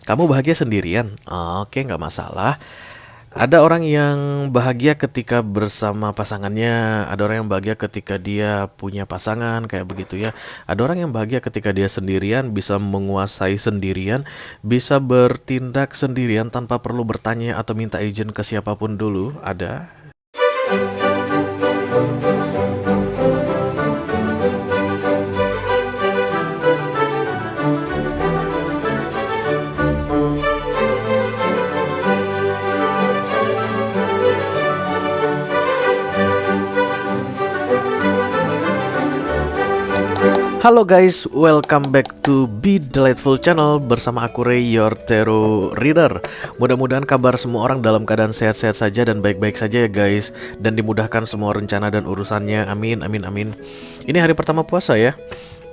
Kamu bahagia sendirian? Oke, nggak masalah. Ada orang yang bahagia ketika bersama pasangannya, ada orang yang bahagia ketika dia punya pasangan, kayak begitu ya. Ada orang yang bahagia ketika dia sendirian, bisa menguasai sendirian, bisa bertindak sendirian tanpa perlu bertanya atau minta izin ke siapapun dulu. Ada. Halo guys, welcome back to Be Delightful Channel bersama aku Ray, your tarot reader. Mudah-mudahan kabar semua orang dalam keadaan sehat-sehat saja dan baik-baik saja ya guys, dan dimudahkan semua rencana dan urusannya. Amin, amin, amin. Ini hari pertama puasa ya.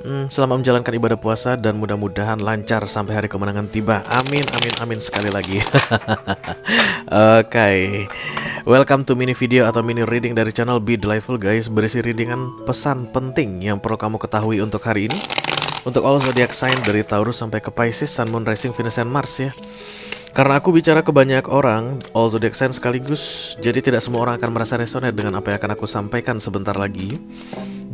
Selamat menjalankan ibadah puasa dan mudah-mudahan lancar sampai hari kemenangan tiba. Amin, amin, amin sekali lagi. Oke. Welcome to mini video atau mini reading dari channel Be Delightful guys. Berisi readingan pesan penting yang perlu kamu ketahui untuk hari ini. Untuk all zodiac sign dari Taurus sampai ke Pisces, Sun, Moon, Rising, Venus, and Mars ya. Karena aku bicara ke banyak orang, all zodiac sign sekaligus, jadi tidak semua orang akan merasa resonate dengan apa yang akan aku sampaikan sebentar lagi.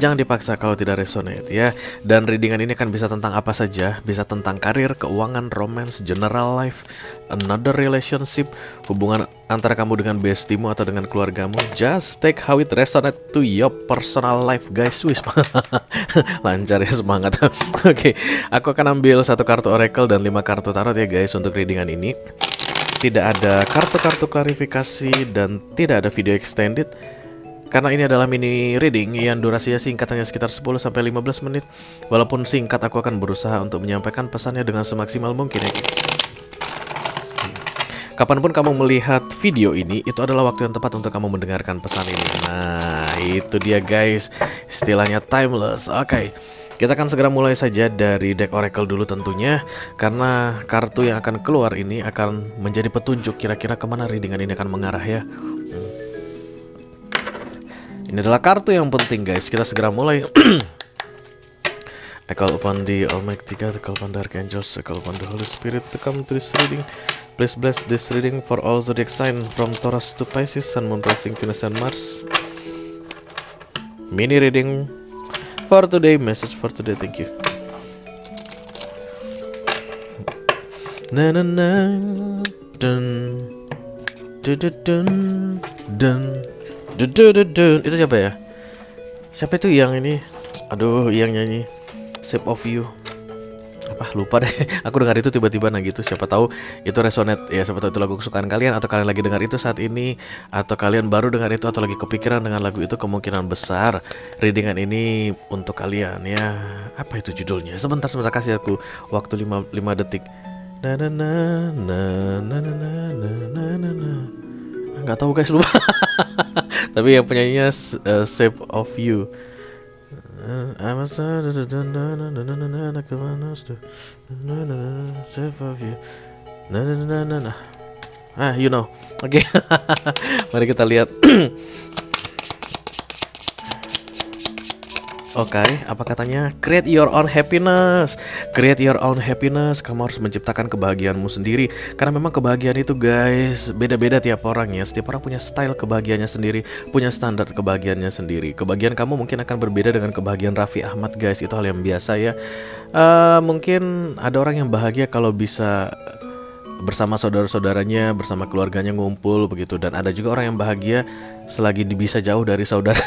Jangan dipaksa kalau tidak resonate ya. Dan readingan ini akan bisa tentang apa saja. Bisa tentang karir, keuangan, romance, general life, another relationship, hubungan antara kamu dengan bestimu atau dengan keluargamu. Just take how it resonate to your personal life guys. Wis. Lancar ya, semangat. Oke, aku akan ambil satu kartu oracle dan 5 kartu tarot ya guys untuk readingan ini. Tidak ada kartu-kartu klarifikasi dan tidak ada video extended. Karena ini adalah mini reading yang durasinya singkat, hanya sekitar 10-15 menit. Walaupun singkat, aku akan berusaha untuk menyampaikan pesannya dengan semaksimal mungkin ya guys. Kapanpun kamu melihat video ini, itu adalah waktu yang tepat untuk kamu mendengarkan pesan ini. Nah, itu dia guys, istilahnya timeless. Oke, kita akan segera mulai saja dari deck oracle dulu tentunya. Karena kartu yang akan keluar ini akan menjadi petunjuk kira-kira kemana readingan ini akan mengarah ya. Ini adalah kartu yang penting guys. Kita segera mulai. I call upon the Almighty God, I call upon the Archangels, I call upon the Holy Spirit to come to this reading. Please bless this reading for all zodiac sign from Taurus to Pisces, Sun, Moon, Rising, Venus, and Mars. Mini reading for today, message for today. Thank you. Na na na dun dun dun dun. Itu siapa ya? Siapa itu yang ini? Aduh, yang nyanyi Shape of You. Apa lupa deh. Aku dengar itu tiba-tiba nah gitu. Siapa tahu itu resonate ya, siapa tahu itu lagu kesukaan kalian, atau kalian lagi dengar itu saat ini, atau kalian baru dengar itu, atau lagi kepikiran dengan lagu itu. Kemungkinan besar readingan ini untuk kalian ya. Apa itu judulnya? Sebentar kasih aku waktu 5 detik. Na na na na na na na na na na. Nggak tahu guys, lupa. Tapi yang penyanyinya Shape of You. Shape of You. You know. Oke. Mari kita lihat. Oke, apa katanya? Create your own happiness. Create your own happiness. Kamu harus menciptakan kebahagiaanmu sendiri. Karena memang kebahagiaan itu guys, beda-beda tiap orang ya. Setiap orang punya style kebahagiaannya sendiri, punya standar kebahagiaannya sendiri. Kebahagiaan kamu mungkin akan berbeda dengan kebahagiaan Raffi Ahmad guys. Itu hal yang biasa ya. Mungkin ada orang yang bahagia kalau bisa bersama saudara-saudaranya, bersama keluarganya ngumpul begitu. Dan ada juga orang yang bahagia selagi bisa jauh dari saudara.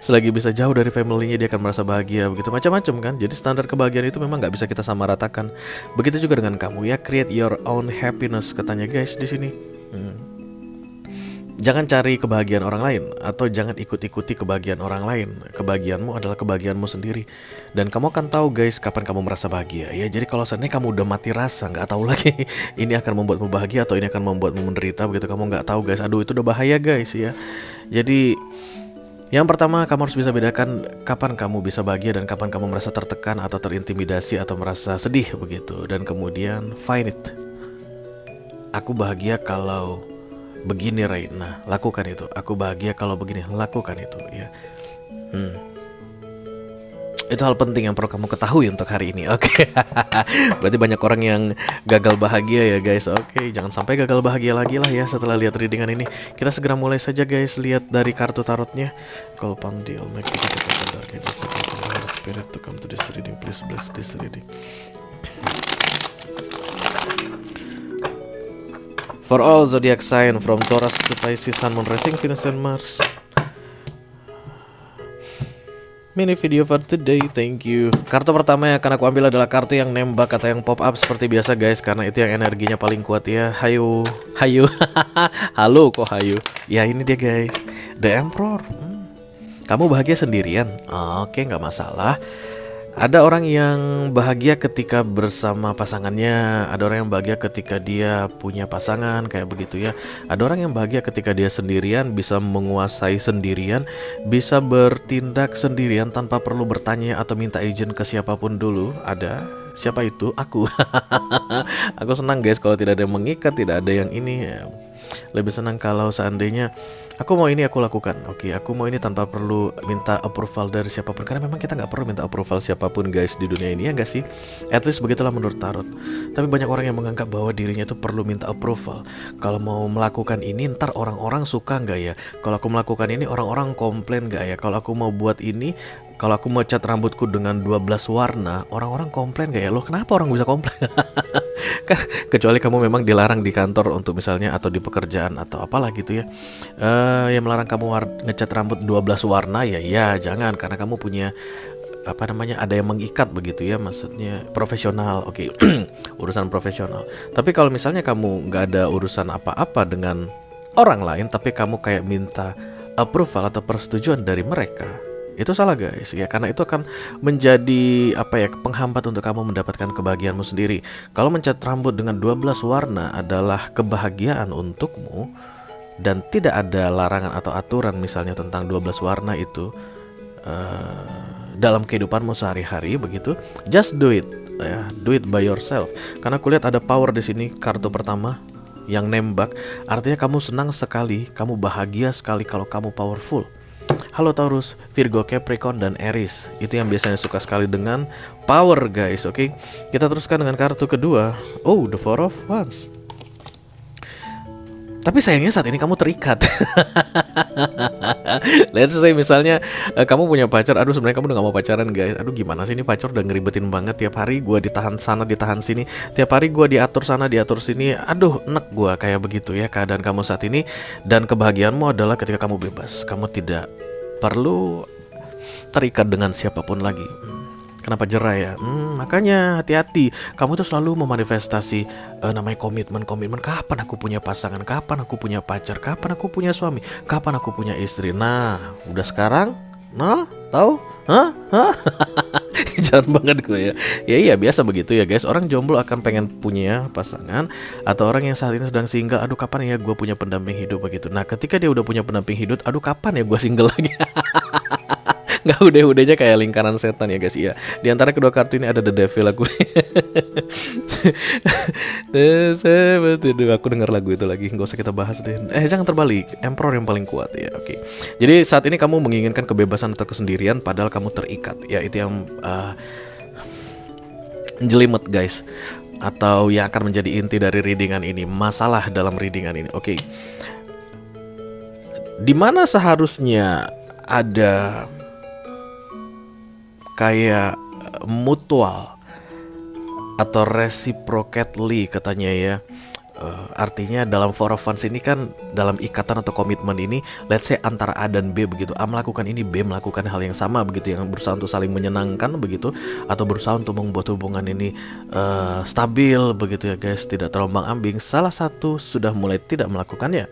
Selagi bisa jauh dari family-nya dia akan merasa bahagia begitu. Macam-macam kan. Jadi standar kebahagiaan itu memang nggak bisa kita samaratakan. Begitu juga dengan kamu ya. Create your own happiness katanya guys di sini. Jangan cari kebahagiaan orang lain, atau jangan ikut-ikuti kebahagiaan orang lain. Kebahagiaanmu adalah kebahagiaanmu sendiri. Dan kamu akan tahu guys kapan kamu merasa bahagia ya. Jadi kalau seandainya kamu udah mati rasa, nggak tahu lagi ini akan membuatmu bahagia atau ini akan membuatmu menderita begitu, kamu nggak tahu guys. Aduh, itu udah bahaya guys ya. Jadi yang pertama, kamu harus bisa bedakan kapan kamu bisa bahagia dan kapan kamu merasa tertekan atau terintimidasi atau merasa sedih begitu. Dan kemudian find it. Aku bahagia kalau begini Ray, nah lakukan itu. Aku bahagia kalau begini, lakukan itu ya. Itu hal penting yang perlu kamu ketahui untuk hari ini. Oke. Berarti banyak orang yang gagal bahagia ya guys. Oke, jangan sampai gagal bahagia lagi lah ya setelah lihat readingan ini. Kita segera mulai saja guys, lihat dari kartu tarotnya. Call upon the Almighty Spirit to come to this reading. Please bless this reading. For all zodiac sign from Taurus to Pisces, Sun, Moon, Rising, Venus, and Mars. Mini video for today, thank you. Kartu pertama yang akan aku ambil adalah kartu yang nembak atau yang pop up seperti biasa guys, karena itu yang energinya paling kuat ya. Hayu, hayu, halo kok hayu. Ya ini dia guys, The Emperor. Kamu bahagia sendirian? Oke, nggak masalah. Ada orang yang bahagia ketika bersama pasangannya, ada orang yang bahagia ketika dia punya pasangan, kayak begitu ya. Ada orang yang bahagia ketika dia sendirian, bisa menguasai sendirian, bisa bertindak sendirian tanpa perlu bertanya atau minta izin ke siapapun dulu. Ada. Siapa itu? Aku. Aku senang guys kalau tidak ada yang mengikat, tidak ada yang ini. Lebih senang kalau seandainya aku mau ini aku lakukan. Oke, aku mau ini tanpa perlu minta approval dari siapapun. Karena memang kita nggak perlu minta approval siapapun guys di dunia ini, ya nggak sih? At least begitulah menurut tarot. Tapi banyak orang yang menganggap bahwa dirinya itu perlu minta approval. Kalau mau melakukan ini ntar orang-orang suka nggak ya? Kalau aku melakukan ini orang-orang komplain nggak ya? Kalau aku mau buat ini, kalau aku mau cat rambutku dengan 12 warna, orang-orang komplain gak ya? Loh kenapa orang bisa komplain? Kecuali kamu memang dilarang di kantor untuk misalnya atau di pekerjaan atau apalah gitu ya. Yang melarang kamu ngecat rambut 12 warna ya jangan, karena kamu punya apa namanya, ada yang mengikat begitu ya, maksudnya profesional. Oke. Urusan profesional. Tapi kalau misalnya kamu nggak ada urusan apa-apa dengan orang lain, tapi kamu kayak minta approval atau persetujuan dari mereka, itu salah guys ya, karena itu akan menjadi apa ya, penghambat untuk kamu mendapatkan kebahagiaanmu sendiri. Kalau mencat rambut dengan 12 warna adalah kebahagiaan untukmu dan tidak ada larangan atau aturan misalnya tentang 12 warna itu dalam kehidupanmu sehari-hari begitu, just do it ya, do it by yourself. Karena aku lihat ada power di sini, kartu pertama yang nembak, artinya kamu senang sekali, kamu bahagia sekali kalau kamu powerful. Halo Taurus, Virgo, Capricorn, dan Aries. Itu yang biasanya suka sekali dengan power guys. Oke, kita teruskan dengan kartu kedua. Oh, the Four of Wands. Tapi sayangnya saat ini kamu terikat. Let's say misalnya kamu punya pacar. Aduh sebenarnya kamu udah gak mau pacaran guys. Aduh gimana sih, ini pacar udah ngeribetin banget. Tiap hari gue ditahan sana, ditahan sini. Tiap hari gue diatur sana, diatur sini. Aduh enek gue kayak begitu ya keadaan kamu saat ini. Dan kebahagiaanmu adalah ketika kamu bebas. Kamu tidak perlu terikat dengan siapapun lagi. Kenapa jerah ya? Makanya hati-hati. Kamu tuh selalu memanifestasi namanya komitmen. Kapan aku punya pasangan? Kapan aku punya pacar? Kapan aku punya suami? Kapan aku punya istri? Nah, udah sekarang? Nah, tahu? Hah? Jangan banget gue ya. Ya iya biasa begitu ya guys. Orang jomblo akan pengen punya pasangan, atau orang yang saat ini sedang single. Aduh kapan ya gue punya pendamping hidup begitu. Nah ketika dia udah punya pendamping hidup, aduh kapan ya gue single lagi. Nggak udah-udahnya kayak lingkaran setan ya guys. Iya, di antara kedua kartu ini ada The Devil aku. Aku denger lagu itu lagi, nggak usah kita bahas deh. Jangan terbalik, Emperor yang paling kuat ya. Oke. Jadi saat ini kamu menginginkan kebebasan atau kesendirian, padahal kamu terikat. Ya itu yang jelimet guys, atau yang akan menjadi inti dari readingan ini. Masalah dalam readingan ini. Oke. Dimana seharusnya ada kayak mutual atau reciprocately katanya ya. Artinya dalam Four of Wands ini kan dalam ikatan atau komitmen ini, let's say antara A dan B begitu. A melakukan ini, B melakukan hal yang sama begitu, yang berusaha untuk saling menyenangkan begitu, atau berusaha untuk membuat hubungan ini stabil begitu ya guys, tidak terombang-ambing. Salah satu sudah mulai tidak melakukannya.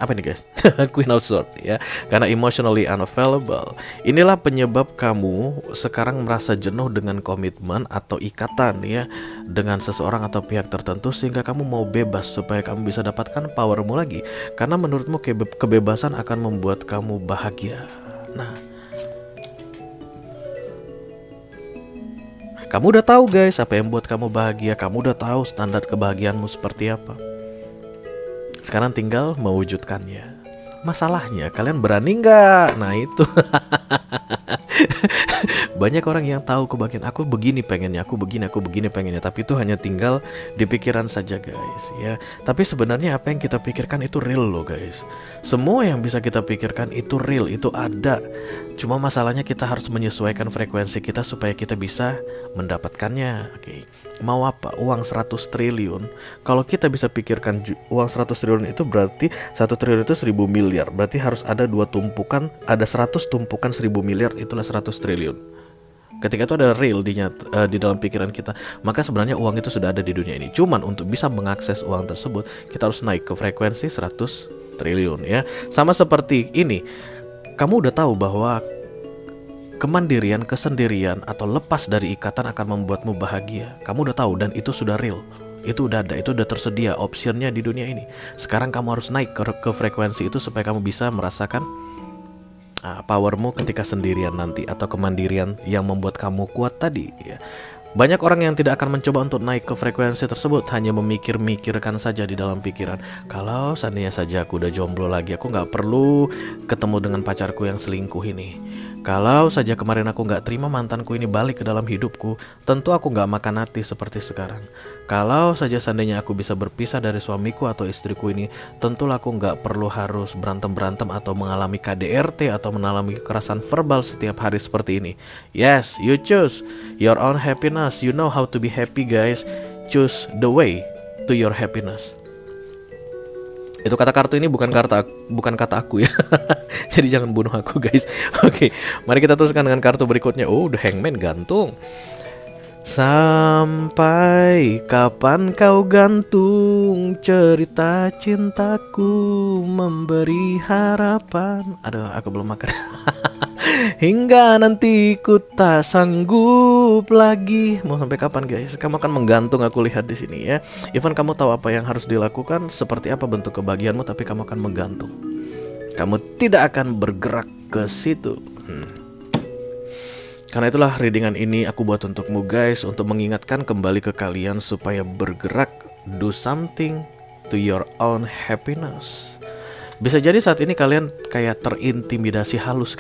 Apa ini guys? Queen of Swords ya. Karena emotionally unavailable. Inilah penyebab kamu sekarang merasa jenuh dengan komitmen atau ikatan ya dengan seseorang atau pihak tertentu, sehingga kamu mau bebas supaya kamu bisa dapatkan powermu lagi. Karena menurutmu kebebasan akan membuat kamu bahagia. Nah, kamu udah tahu guys apa yang buat kamu bahagia. Kamu udah tahu standar kebahagiaanmu seperti apa. Sekarang tinggal mewujudkannya. Masalahnya kalian berani nggak? Nah itu. Banyak orang yang tahu kebagian aku begini pengennya, aku begini pengennya, tapi itu hanya tinggal di pikiran saja guys ya. Tapi sebenarnya apa yang kita pikirkan itu real loh guys. Semua yang bisa kita pikirkan itu real, itu ada. Cuma masalahnya kita harus menyesuaikan frekuensi kita supaya kita bisa mendapatkannya. Oke. Mau apa? Uang 100 triliun. Kalau kita bisa pikirkan uang 100 triliun itu berarti 1 triliun itu 1000 miliar. Berarti harus ada dua tumpukan, ada 100 tumpukan 1000 miliar, itulah 100 triliun. Ketika itu ada real di dalam pikiran kita, maka sebenarnya uang itu sudah ada di dunia ini. Cuman untuk bisa mengakses uang tersebut, kita harus naik ke frekuensi 100 triliun ya. Sama seperti ini. Kamu udah tahu bahwa kemandirian, kesendirian, atau lepas dari ikatan akan membuatmu bahagia. Kamu udah tahu dan itu sudah real. Itu udah ada, itu udah tersedia optionnya di dunia ini. Sekarang kamu harus naik ke frekuensi itu supaya kamu bisa merasakan powermu ketika sendirian nanti, atau kemandirian yang membuat kamu kuat tadi ya. Banyak orang yang tidak akan mencoba untuk naik ke frekuensi tersebut, hanya memikirkan saja di dalam pikiran. Kalau seandainya saja aku udah jomblo lagi, aku gak perlu ketemu dengan pacarku yang selingkuh ini. Kalau saja kemarin aku gak terima mantanku ini balik ke dalam hidupku, tentu aku gak makan hati seperti sekarang. Kalau saja seandainya aku bisa berpisah dari suamiku atau istriku ini, tentulah aku gak perlu harus berantem-berantem atau mengalami KDRT atau mengalami kekerasan verbal setiap hari seperti ini. Yes, you choose your own happiness. You know how to be happy guys. Choose the way to your happiness. Itu kata kartu ini bukan kata aku ya. Jadi jangan bunuh aku guys. Oke, mari kita teruskan dengan kartu berikutnya. Oh, The Hangman gantung. Sampai kapan kau gantung cerita cintaku memberi harapan. Aduh, aku belum makan. Hingga nanti ku tak sanggup lagi. Mau sampai kapan guys? Kamu akan menggantung, aku lihat di sini ya. Even kamu tahu apa yang harus dilakukan, seperti apa bentuk kebahagiaanmu, tapi kamu akan menggantung. Kamu tidak akan bergerak ke situ. Karena itulah readingan ini aku buat untukmu guys, untuk mengingatkan kembali ke kalian supaya bergerak, do something to your own happiness. Bisa jadi saat ini kalian kayak terintimidasi halus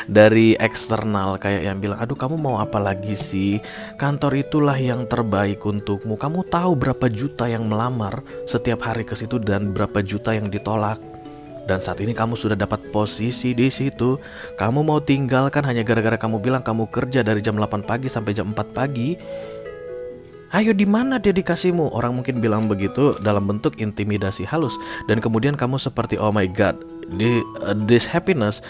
dari eksternal, kayak yang bilang, aduh kamu mau apa lagi sih, kantor itulah yang terbaik untukmu. Kamu tahu berapa juta yang melamar setiap hari ke situ dan berapa juta yang ditolak. Dan saat ini kamu sudah dapat posisi di situ. Kamu mau tinggalkan hanya gara-gara kamu bilang kamu kerja dari jam 8 pagi sampai jam 4 pagi. Ayo, di mana dedikasimu? Orang mungkin bilang begitu dalam bentuk intimidasi halus. Dan kemudian kamu seperti, oh my god, this happiness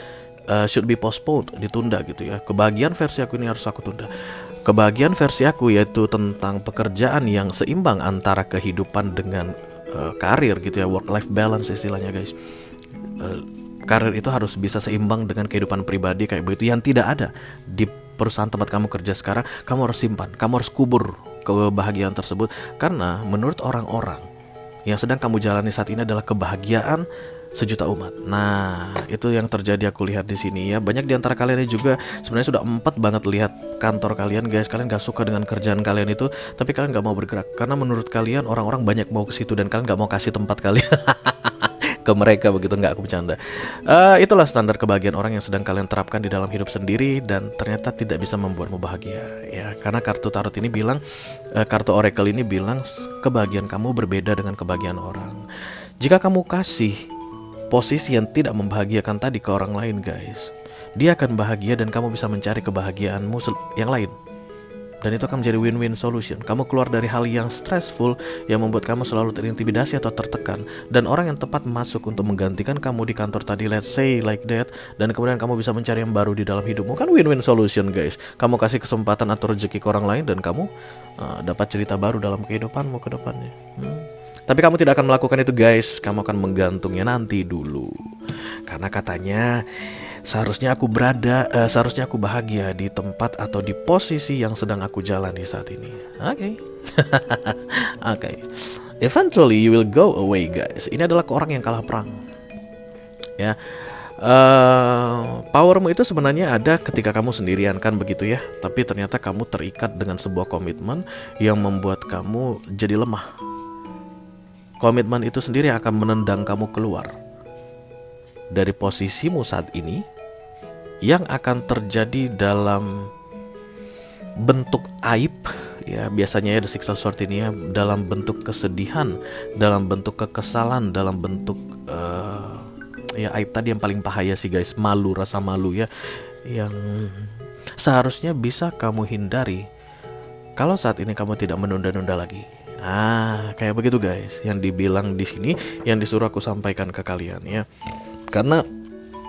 should be postponed, ditunda gitu ya. Kebahagiaan versi aku ini harus aku tunda. Kebahagiaan versi aku yaitu tentang pekerjaan yang seimbang antara kehidupan dengan karir gitu ya, work life balance istilahnya guys. Karir itu harus bisa seimbang dengan kehidupan pribadi kayak begitu, yang tidak ada di perusahaan tempat kamu kerja sekarang. Kamu harus simpan, kamu harus kubur kebahagiaan tersebut, karena menurut orang-orang yang sedang kamu jalani saat ini adalah kebahagiaan sejuta umat. Nah, itu yang terjadi aku lihat di sini ya. Banyak di antara kalian ini juga sebenarnya sudah empat banget lihat kantor kalian guys. Kalian gak suka dengan kerjaan kalian itu, tapi kalian gak mau bergerak karena menurut kalian orang-orang banyak mau ke situ dan kalian gak mau kasih tempat kalian ke mereka begitu. Nggak, aku bercanda. Itulah standar kebahagiaan orang yang sedang kalian terapkan di dalam hidup sendiri dan ternyata tidak bisa membuatmu bahagia ya. Karena kartu tarot ini bilang, kartu oracle ini bilang kebahagiaan kamu berbeda dengan kebahagiaan orang. Jika kamu kasih posisi yang tidak membahagiakan tadi ke orang lain guys, dia akan bahagia dan kamu bisa mencari kebahagiaanmu yang lain. Dan itu akan menjadi win-win solution. Kamu keluar dari hal yang stressful yang membuat kamu selalu terintimidasi atau tertekan, dan orang yang tepat masuk untuk menggantikan kamu di kantor tadi, let's say like that. Dan kemudian kamu bisa mencari yang baru di dalam hidupmu. Kan win-win solution guys. Kamu kasih kesempatan atau rezeki ke orang lain, dan kamu dapat cerita baru dalam kehidupanmu ke depannya. Tapi kamu tidak akan melakukan itu guys. Kamu akan menggantungnya nanti dulu. Karena katanya seharusnya aku bahagia di tempat atau di posisi yang sedang aku jalani saat ini. Oke. Oke. Eventually you will go away guys. Ini adalah orang yang kalah perang. Ya. Powermu itu sebenarnya ada ketika kamu sendirian kan begitu ya. Tapi ternyata kamu terikat dengan sebuah komitmen yang membuat kamu jadi lemah. Komitmen itu sendiri akan menendang kamu keluar. dari posisimu saat ini yang akan terjadi dalam bentuk aib, ya biasanya ya The Six of Swords ini ya dalam bentuk kesedihan, dalam bentuk kekesalan, dalam bentuk ya aib tadi yang paling bahaya sih guys, malu, rasa malu ya, yang seharusnya bisa kamu hindari kalau saat ini kamu tidak menunda-nunda lagi. Kayak begitu guys yang dibilang di sini, yang disuruh aku sampaikan ke kalian ya. Karena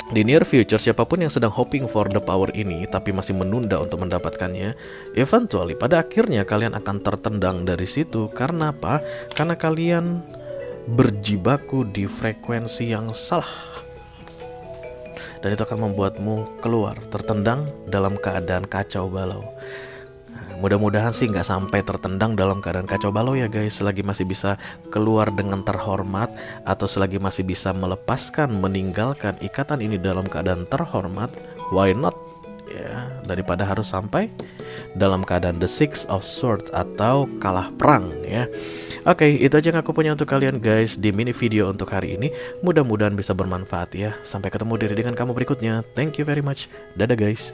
di near future, siapapun yang sedang hoping for the power ini tapi masih menunda untuk mendapatkannya, eventually pada akhirnya kalian akan tertendang dari situ. Karena apa? Karena kalian berjibaku di frekuensi yang salah, dan itu akan membuatmu keluar tertendang dalam keadaan kacau balau. Mudah-mudahan sih nggak sampai tertendang dalam keadaan kacau balau ya guys. Selagi masih bisa keluar dengan terhormat, atau selagi masih bisa melepaskan, meninggalkan ikatan ini dalam keadaan terhormat, why not? Ya, daripada harus sampai dalam keadaan The Six of Swords atau kalah perang ya. Oke, itu aja yang aku punya untuk kalian guys di mini video untuk hari ini. Mudah-mudahan bisa bermanfaat ya. Sampai ketemu di readingan kamu berikutnya. Thank you very much. Dadah guys.